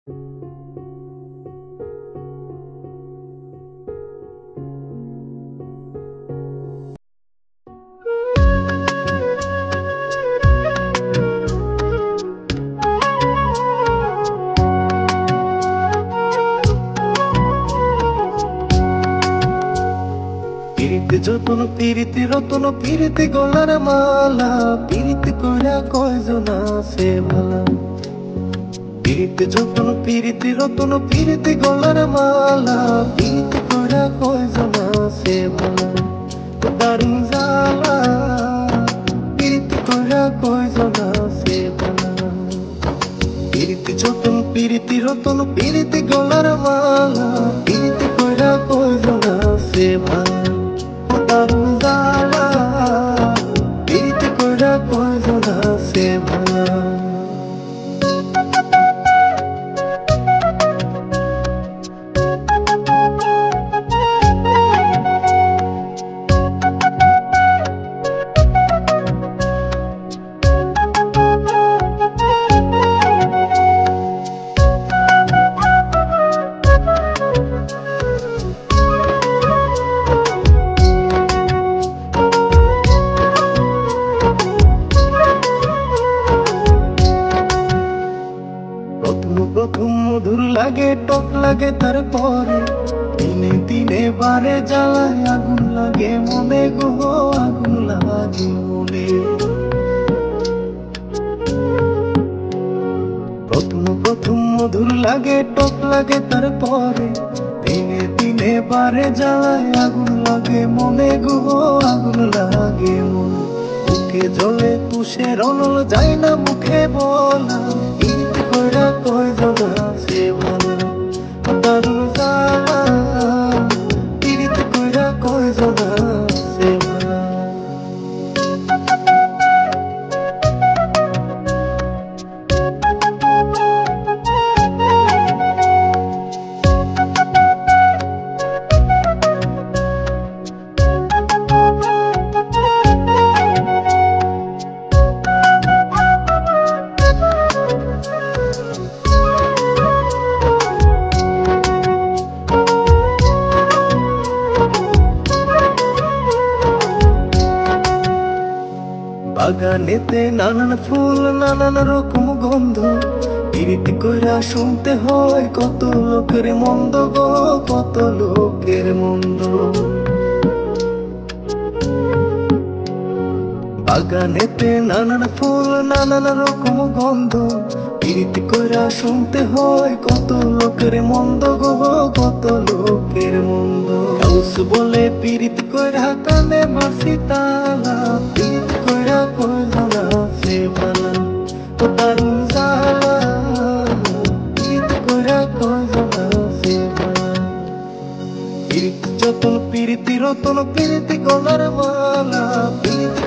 পিরিতি যতন পিরিতি রতন পিরিতি গলার মালা পিরিতি কইরা কয়জন আছে ভালা। পিরিতি যতন পিরিতি রতন পিরিতি গলার মালা পিরিতি কইরা কয়জন আছে ভালা। দারুণ জ্বালা পিরিতি কইরা কয়জন আছে ভালা। পিরিতি যতন পিরিতি রতন পিরিতি গলার মালা পিরিতি কইরা কয়জন আছে ভালা। দারুণ জ্বালা পিরিতি কইরা কয়জন আছে ভালা। প্রথম মধুর লাগে টক লাগে তারপরে দিনে দিনে বারে জ্বালায় আগুন লাগে মনে গো আগুন লাগে মনে। প্রথম মধুর লাগে টক লাগে তারপরে দিনে দিনে বারে জ্বালায় আগুন লাগে মনে গো আগুন লাগে মনে। মুখে জলে তুষের অনল যায় না মুখে বলা পিরিতি কইরা কয়জন আছে ভালা। দারুণ জ্বালা পিরিতি কইরা কয়জন আছে ভালা। বাগানেতে নানান ফুল নানান রকম গন্ধ পিরিতি কইরা শুনতে হয় কত লোকের মন্দ গো কত লোকের মন্দ। বাগানেতে নানান ফুল নানান রকম গন্ধ পিরিতি কইরা শুনতে হয় কত লোকের মন্দ গো কত লোকের মন্দ। গাউস বলে পিরিতি কইরা কানে মাসি তালা পিরিতি কইরা কয়জন আছে ভালা। দারুণ জ্বালা পিরিতি কইরা কয়জন আছে ভালা। পিরিতি যতন পিরিতি রতন পিরিতি গলার মালা পিরিতি